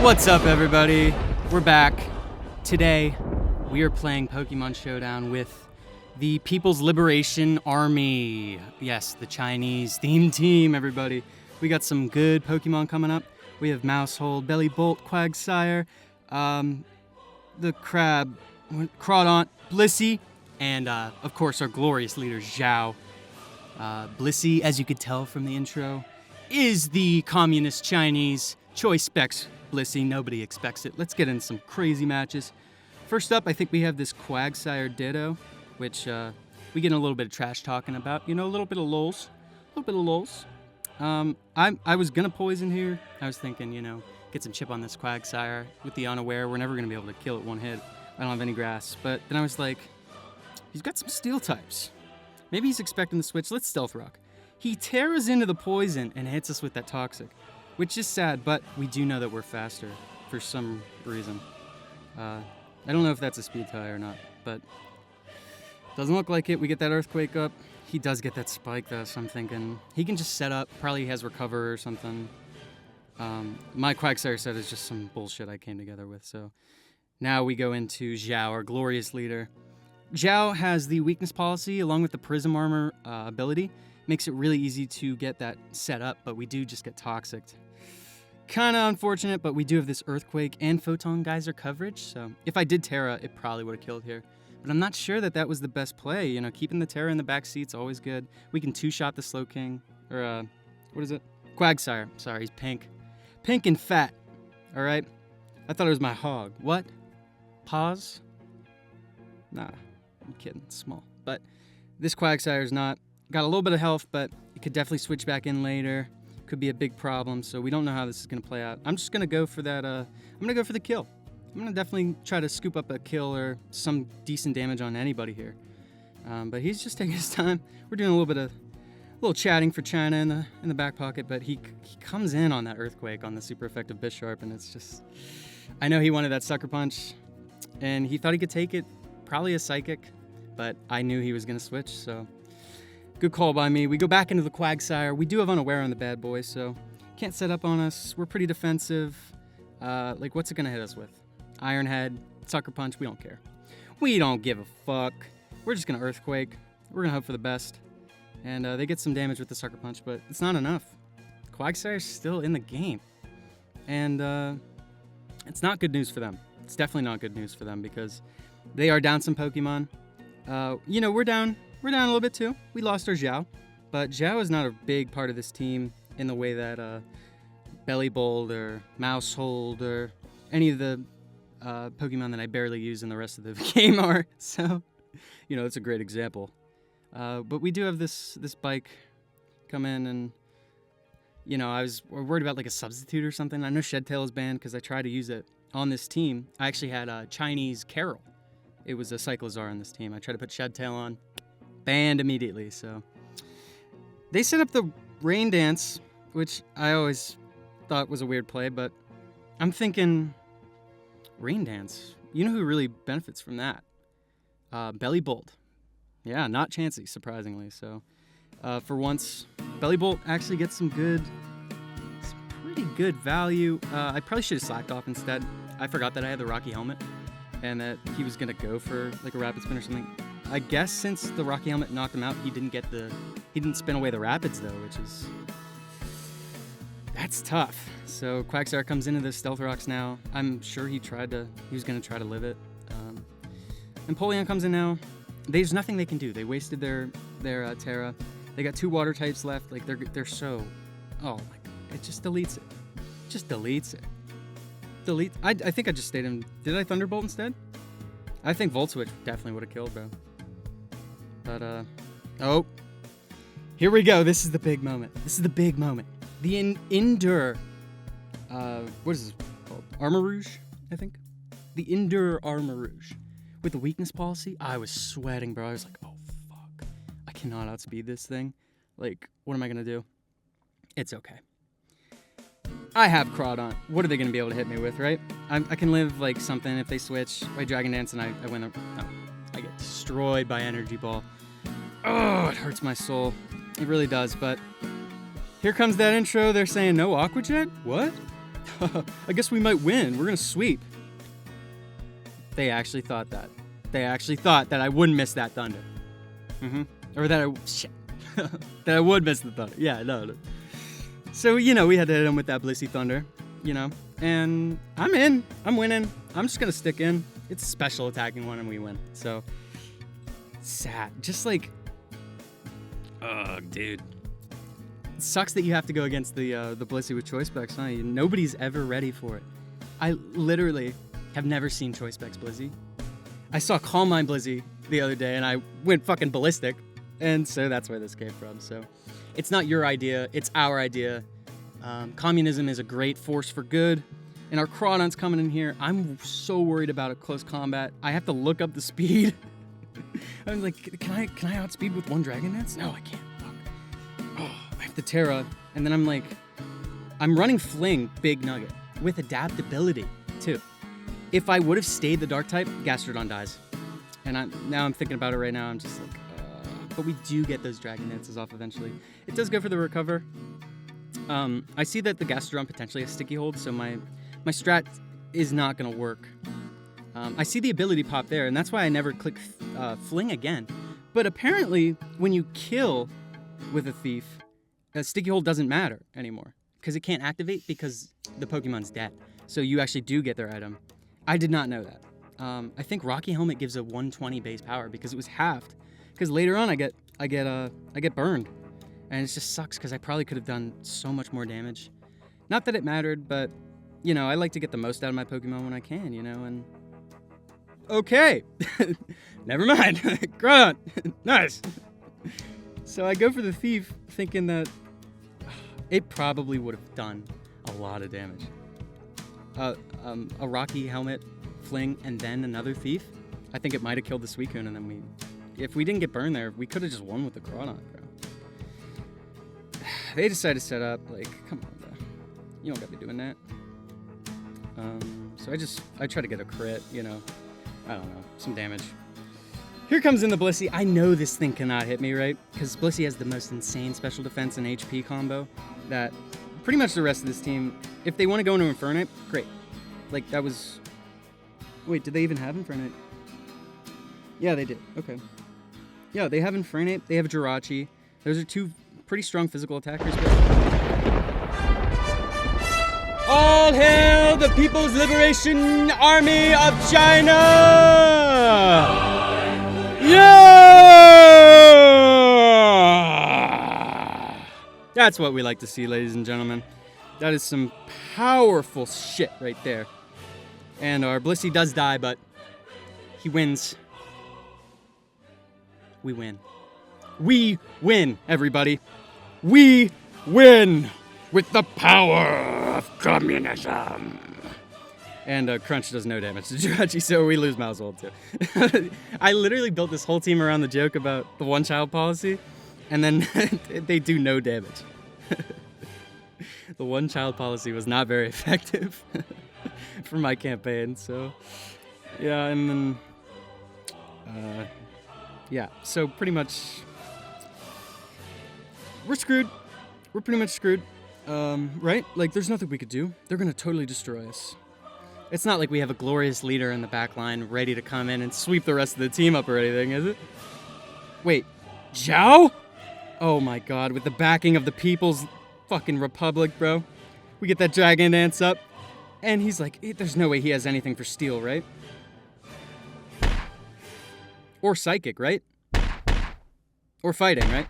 What's up, everybody? We're back. Today, we are playing Pokemon Showdown with the People's Liberation Army. Yes, the Chinese theme team, everybody. We got some good Pokemon coming up. We have Mousehold, Bellybolt, Quagsire, the Crab, Crawdaunt, Blissey, and of course our glorious leader, Zhao. Blissey, as you could tell from the intro, is the communist Chinese. Choice specs Blissey, nobody expects it. Let's get in some crazy matches. First up, I think we have this Quagsire Ditto, which we get in a little bit of trash talking about. You know, a little bit of lulz. I was gonna poison here. I was thinking, get some chip on this Quagsire. With the unaware, we're never gonna be able to kill it one hit. I don't have any grass. But then I was like, he's got some steel types. Maybe he's expecting the switch. Let's Stealth Rock. He tears into the poison and hits us with that Toxic, which is sad, but we do know that we're faster for some reason. I don't know if that's a speed tie or not, but doesn't look like it. We get that Earthquake up. He does get that Spike, though, so I'm thinking he can just set up. Probably has Recover or something. My Quagsire set is just some bullshit I came together with, so now we go into Zhao, our glorious leader. Zhao has the Weakness Policy along with the Prism Armor ability. Makes it really easy to get that set up, but we do just get Toxicked. Kind of unfortunate, but we do have this Earthquake and Photon Geyser coverage, so if I did Terra, it probably would have killed here. But I'm not sure that that was the best play. Keeping the Terra in the back seat's always good. We can two-shot the Slowking, or, what is it? Quagsire. Sorry, he's pink. Pink and fat, all right? I thought it was my hog. What? Paws? Nah, I'm kidding, it's small. But this Quagsire's not. Got a little bit of health, but it could definitely switch back in later. Could be a big problem, so we don't know how this is going to play out. I'm just going to go for that, I'm going to go for the kill. I'm going to definitely try to scoop up a kill or some decent damage on anybody here. But he's just taking his time. We're doing a little chatting for China in the back pocket, but he comes in on that Earthquake on the super effective Bisharp, and it's just... I know he wanted that Sucker Punch, and he thought he could take it, probably a Psychic, but I knew he was going to switch, so... Good call by me. We go back into the Quagsire. We do have Unaware on the bad boy, so can't set up on us. We're pretty defensive. What's it going to hit us with? Iron Head, Sucker Punch, we don't care. We don't give a fuck. We're just going to Earthquake. We're going to hope for the best. And they get some damage with the Sucker Punch, but it's not enough. Quagsire's still in the game. And it's not good news for them. It's definitely not good news for them because they are down some Pokemon. We're down. We're down a little bit too. We lost our Zhao, but Zhao is not a big part of this team in the way that Bellybolt or Mousehold or any of the Pokemon that I barely use in the rest of the game are. So, it's a great example. But we do have this bike come in, and I was worried about like a substitute or something. I know Shedtail is banned because I tried to use it on this team. I actually had a Chinese Carol. It was a Cyclizar on this team. I tried to put Shedtail on. Banned immediately, so they set up the Rain Dance, which I always thought was a weird play, but I'm thinking Rain Dance. You know who really benefits from that? Bellybolt. Yeah, not Chansey, surprisingly. So for once, Bellybolt actually gets some pretty good value. I probably should have slacked off instead. I forgot that I had the Rocky Helmet and that he was gonna go for like a Rapid Spin or something. I guess since the Rocky Helmet knocked him out, he didn't spin away the Rapids though, that's tough. So Quagsire comes into the Stealth Rocks now. I'm sure he was gonna try to live it. Empoleon comes in now. There's nothing they can do. They wasted their Terra. They got 2 water types left. Like they're so, oh my god, it just deletes it. Delete. I think I just stayed in. Did I Thunderbolt instead? I think Volt Switch definitely would have killed, bro. But, here we go. This is the big moment. The Endure, what is this called? Armor Rouge, I think? The Endure Armor Rouge. With the Weakness Policy, I was sweating, bro. I was like, oh, fuck. I cannot outspeed this thing. Like, what am I going to do? It's okay. I have Crawdaunt. What are they going to be able to hit me with, right? I can live, like, something if they switch. I Dragon Dance and I win them. No. I get destroyed by Energy Ball. Oh, it hurts my soul. It really does, but here comes that intro. They're saying no Aqua Jet? What? I guess we might win. We're gonna sweep. They actually thought that. They actually thought that I wouldn't miss that thunder. Or that that I would miss the thunder. Yeah, no. So, you know, we had to hit him with that Blissey thunder, you know. And I'm in. I'm winning. I'm just gonna stick in. It's a special attacking one and we win. So, sad. Just like, ugh, dude. It sucks that you have to go against the Blissey with choice specs, huh? Nobody's ever ready for it. I literally have never seen choice specs Blissey. I saw Calm Mind Blissey the other day and I went fucking ballistic. And so that's where this came from. So it's not your idea, it's our idea. Communism is a great force for good. And our Crawdon's coming in here. I'm so worried about a close combat. I have to look up the speed. I'm like, can I outspeed with one Dragon Dance? No, I can't. Fuck. Oh, I have the Terra. And then I'm like, I'm running Fling, Big Nugget, with adaptability too. If I would have stayed the Dark type, Gastrodon dies. And now I'm thinking about it right now. I'm just like, but we do get those Dragon Dances off eventually. It does go for the recover. I see that the Gastrodon potentially has Sticky Hold, so my strat is not going to work. I see the ability pop there, and that's why I never click Fling again. But apparently, when you kill with a Thief, Sticky Hold doesn't matter anymore, because it can't activate because the Pokemon's dead. So you actually do get their item. I did not know that. I think Rocky Helmet gives a 120 base power because it was halved. Because later on I get burned, and it just sucks because I probably could have done so much more damage. Not that it mattered, but you know, I like to get the most out of my Pokemon when I can, you know. And okay, never mind. Grunt, nice. So I go for the Thief, thinking that it probably would have done a lot of damage. A Rocky Helmet, Fling, and then another Thief. I think it might have killed the Suicune, and then if we didn't get burned there, we could have just won with the Crawdon, bro. They decided to set up, like, come on, bro. You don't gotta be doing that. So I try to get a crit, you know. I don't know, some damage. Here comes in the Blissey. I know this thing cannot hit me, right? Because Blissey has the most insane special defense and HP combo that pretty much the rest of this team, if they want to go into Infernape, great. Like, that was... Wait, did they even have Infernape? Yeah, they did. Okay. Yeah, they have Infernape. They have Jirachi. Those are two pretty strong physical attackers. All hail the People's Liberation Army of China! Yeah! That's what we like to see, ladies and gentlemen. That is some powerful shit right there. And our Blissey does die, but he wins. We win. We win, everybody. We win with the power of communism. And Crunch does no damage to Jirachi, so we lose Mousehold too. I literally built this whole team around the joke about the one-child policy, and then they do no damage. The one-child policy was not very effective for my campaign, so yeah, and then yeah, so pretty much we're screwed. We're pretty much screwed, right? Like, there's nothing we could do. They're gonna totally destroy us. It's not like we have a glorious leader in the back line ready to come in and sweep the rest of the team up or anything, is it? Wait, Zhao? Oh my god, with the backing of the People's fucking Republic, bro. We get that Dragon Dance up, and he's like, there's no way he has anything for Steel, right? Or Psychic, right? Or Fighting, right?